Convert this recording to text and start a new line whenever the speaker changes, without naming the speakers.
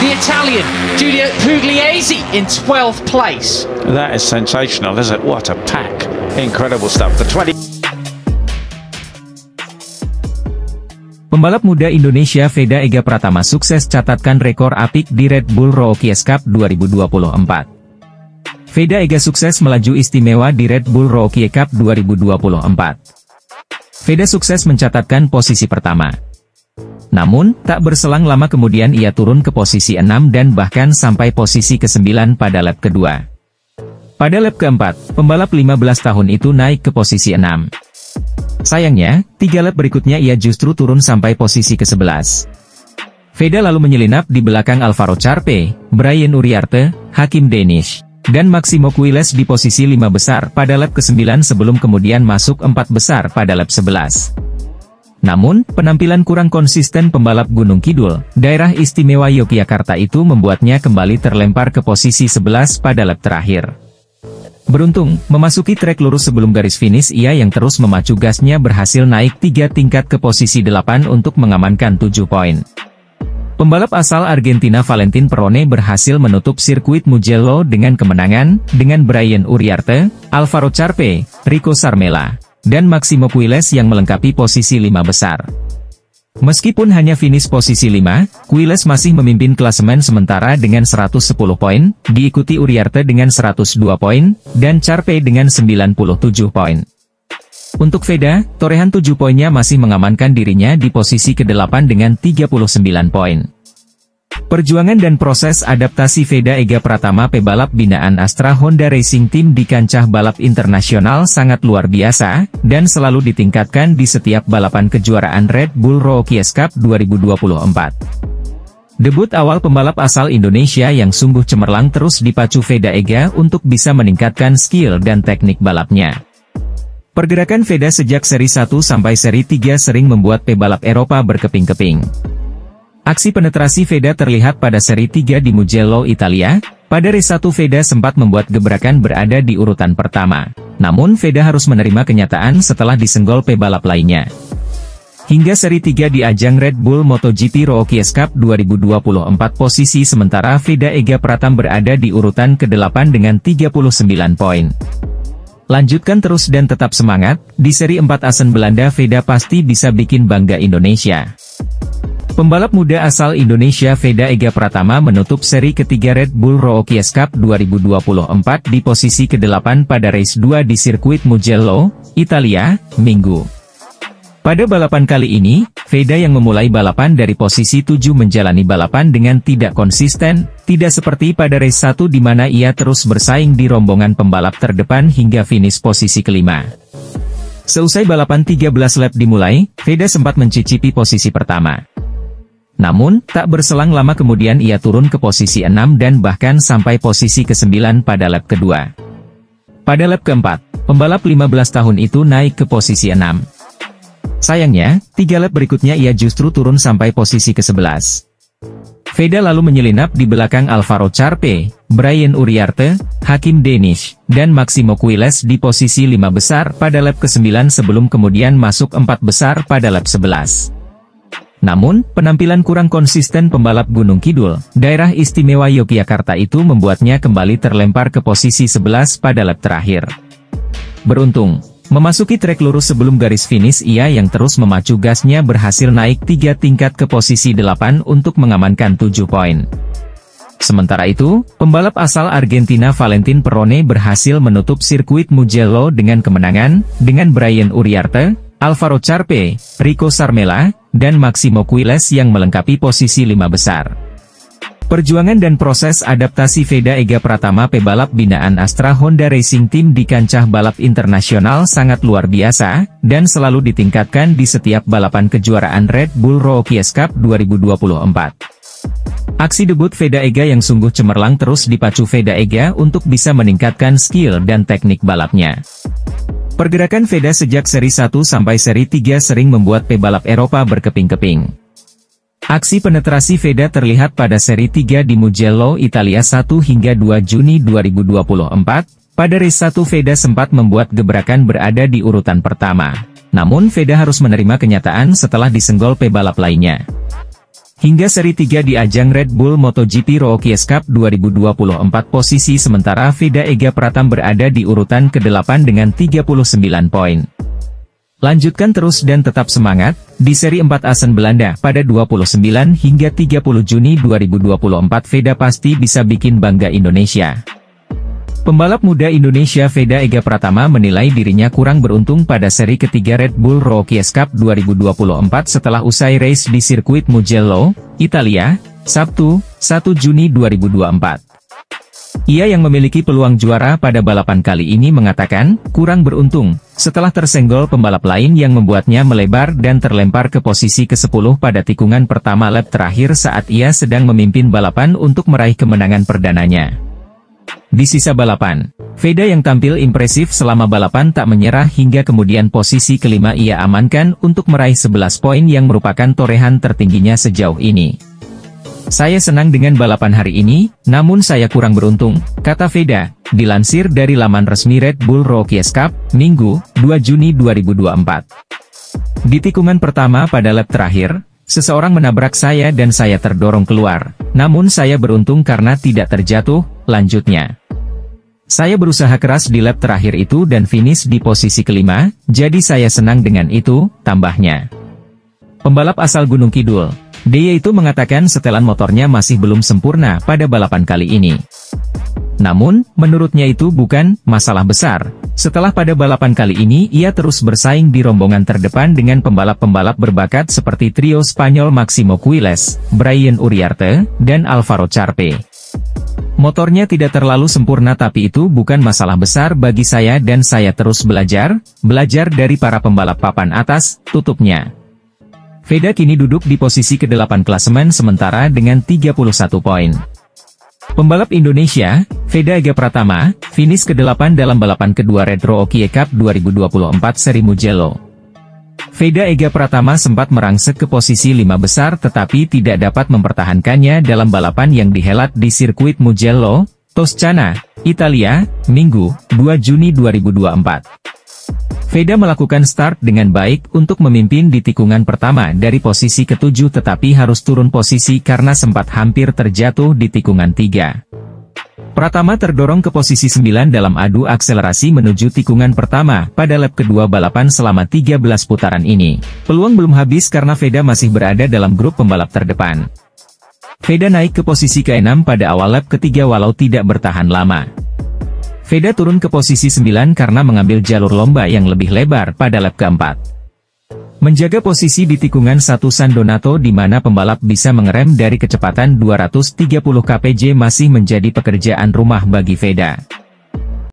the Italian Giulio Pugliese in 12th place.
That is sensational, isn't it? What a pack. Incredible stuff. The 20.
Pembalap muda Indonesia Veda Ega Pratama sukses catatkan rekor apik di Red Bull Rookies Cup 2024. Veda Ega sukses melaju istimewa di Red Bull Rookies Cup 2024. Veda sukses mencatatkan posisi pertama. Namun, tak berselang lama kemudian ia turun ke posisi 6 dan bahkan sampai posisi ke-9 pada lap kedua. Pada lap keempat, pembalap 15 tahun itu naik ke posisi 6. Sayangnya, 3 lap berikutnya ia justru turun sampai posisi ke-11. Veda lalu menyelinap di belakang Alvaro Charpe, Brian Uriarte, Hakim Danish, dan Maximo Quiles di posisi 5 besar pada lap ke-9 sebelum kemudian masuk 4 besar pada lap 11. Namun, penampilan kurang konsisten pembalap Gunung Kidul, daerah istimewa Yogyakarta itu membuatnya kembali terlempar ke posisi 11 pada lap terakhir. Beruntung, memasuki trek lurus sebelum garis finish ia yang terus memacu gasnya berhasil naik 3 tingkat ke posisi 8 untuk mengamankan 7 poin. Pembalap asal Argentina Valentin Perone berhasil menutup sirkuit Mugello dengan kemenangan, dengan Brian Uriarte, Alvaro Charpe, Rico Sarmela, dan Maximo Quiles yang melengkapi posisi 5 besar. Meskipun hanya finish posisi 5, Quiles masih memimpin klasemen sementara dengan 110 poin, diikuti Uriarte dengan 102 poin, dan Charpe dengan 97 poin. Untuk Veda, torehan 7 poinnya masih mengamankan dirinya di posisi ke-8 dengan 39 poin. Perjuangan dan proses adaptasi Veda Ega Pratama pebalap binaan Astra Honda Racing Team di kancah balap internasional sangat luar biasa, dan selalu ditingkatkan di setiap balapan kejuaraan Red Bull Rookies Cup 2024. Debut awal pembalap asal Indonesia yang sungguh cemerlang terus dipacu Veda Ega untuk bisa meningkatkan skill dan teknik balapnya. Pergerakan Veda sejak seri 1 sampai seri 3 sering membuat pebalap Eropa berkeping-keping. Aksi penetrasi Veda terlihat pada seri 3 di Mugello, Italia. Pada race 1 Veda sempat membuat gebrakan berada di urutan pertama. Namun Veda harus menerima kenyataan setelah disenggol pebalap lainnya. Hingga seri 3 di ajang Red Bull MotoGP Rookies Cup 2024 posisi sementara Veda Ega Pratama berada di urutan ke-8 dengan 39 poin. Lanjutkan terus dan tetap semangat, di seri 4 Asen Belanda Veda pasti bisa bikin bangga Indonesia. Pembalap muda asal Indonesia Veda Ega Pratama menutup seri ketiga Red Bull Rookies Cup 2024 di posisi ke-8 pada race 2 di sirkuit Mugello, Italia, Minggu. Pada balapan kali ini, Veda yang memulai balapan dari posisi 7 menjalani balapan dengan tidak konsisten, tidak seperti pada race 1 di mana ia terus bersaing di rombongan pembalap terdepan hingga finish posisi kelima. Seusai balapan 13 lap dimulai, Veda sempat mencicipi posisi pertama. Namun, tak berselang lama kemudian ia turun ke posisi 6 dan bahkan sampai posisi ke-9 pada lap kedua. Pada lap keempat, pembalap 15 tahun itu naik ke posisi 6. Sayangnya, 3 lap berikutnya ia justru turun sampai posisi ke-11. Veda lalu menyelinap di belakang Alvaro Charpe, Brian Uriarte, Hakim Danish, dan Maximo Quiles di posisi 5 besar pada lap ke-9 sebelum kemudian masuk 4 besar pada lap 11. Namun, penampilan kurang konsisten pembalap Gunung Kidul, daerah istimewa Yogyakarta itu membuatnya kembali terlempar ke posisi 11 pada lap terakhir. Beruntung, memasuki trek lurus sebelum garis finish ia yang terus memacu gasnya berhasil naik 3 tingkat ke posisi 8 untuk mengamankan 7 poin. Sementara itu, pembalap asal Argentina Valentin Perone berhasil menutup sirkuit Mugello dengan kemenangan, dengan Brian Uriarte, Alvaro Charpe, Rico Sarmela, dan Maximo Quiles yang melengkapi posisi 5 besar. Perjuangan dan proses adaptasi Veda Ega Pratama pebalap binaan Astra Honda Racing Team di kancah balap internasional sangat luar biasa, dan selalu ditingkatkan di setiap balapan kejuaraan Red Bull Rookies Cup 2024. Aksi debut Veda Ega yang sungguh cemerlang terus dipacu Veda Ega untuk bisa meningkatkan skill dan teknik balapnya. Pergerakan Veda sejak seri 1 sampai seri 3 sering membuat pebalap Eropa berkeping-keping. Aksi penetrasi Veda terlihat pada seri 3 di Mugello, Italia 1 hingga 2 Juni 2024. Pada race 1 Veda sempat membuat gebrakan berada di urutan pertama. Namun Veda harus menerima kenyataan setelah disenggol pebalap lainnya. Hingga seri 3 di ajang Red Bull MotoGP Rookies Cup 2024 posisi sementara Veda Ega Pratam berada di urutan ke-8 dengan 39 poin. Lanjutkan terus dan tetap semangat, di seri 4 Asen Belanda pada 29 hingga 30 Juni 2024 Veda pasti bisa bikin bangga Indonesia. Pembalap muda Indonesia Veda Ega Pratama menilai dirinya kurang beruntung pada seri ketiga Red Bull Rookies Cup 2024 setelah usai race di sirkuit Mugello, Italia, Sabtu, 1 Juni 2024. Ia yang memiliki peluang juara pada balapan kali ini mengatakan, kurang beruntung, setelah tersenggol pembalap lain yang membuatnya melebar dan terlempar ke posisi ke-10 pada tikungan pertama lap terakhir saat ia sedang memimpin balapan untuk meraih kemenangan perdananya. Di sisa balapan, Veda yang tampil impresif selama balapan tak menyerah hingga kemudian posisi kelima ia amankan untuk meraih 11 poin yang merupakan torehan tertingginya sejauh ini. Saya senang dengan balapan hari ini, namun saya kurang beruntung, kata Veda, dilansir dari laman resmi Red Bull Rookies Cup, Minggu, 2 Juni 2024. Di tikungan pertama pada lap terakhir, seseorang menabrak saya dan saya terdorong keluar, namun saya beruntung karena tidak terjatuh, lanjutnya. Saya berusaha keras di lap terakhir itu dan finish di posisi kelima, jadi saya senang dengan itu, tambahnya. Pembalap asal Gunung Kidul, dia itu mengatakan setelan motornya masih belum sempurna pada balapan kali ini. Namun, menurutnya itu bukan masalah besar. Setelah pada balapan kali ini ia terus bersaing di rombongan terdepan dengan pembalap-pembalap berbakat seperti trio Spanyol Máximo Quiles, Brian Uriarte, dan Alvaro Charpe. Motornya tidak terlalu sempurna tapi itu bukan masalah besar bagi saya dan saya terus belajar dari para pembalap papan atas, tutupnya. Veda kini duduk di posisi ke-8 klasemen sementara dengan 31 poin. Pembalap Indonesia, Veda Ega Pratama, finish ke-8 dalam balapan kedua Red Rookies Cup 2024 seri Mugello. Veda Ega Pratama sempat merangsek ke posisi 5 besar tetapi tidak dapat mempertahankannya dalam balapan yang dihelat di sirkuit Mugello, Toscana, Italia, Minggu, 2 Juni 2024. Veda melakukan start dengan baik untuk memimpin di tikungan pertama dari posisi ke-7 tetapi harus turun posisi karena sempat hampir terjatuh di tikungan 3. Pratama terdorong ke posisi 9 dalam adu akselerasi menuju tikungan pertama pada lap kedua balapan selama 13 putaran ini. Peluang belum habis karena Veda masih berada dalam grup pembalap terdepan. Veda naik ke posisi ke-6 pada awal lap ketiga walau tidak bertahan lama. Veda turun ke posisi 9 karena mengambil jalur lomba yang lebih lebar pada lap keempat. Menjaga posisi di tikungan 1 San Donato di mana pembalap bisa mengerem dari kecepatan 230 kpj masih menjadi pekerjaan rumah bagi Veda.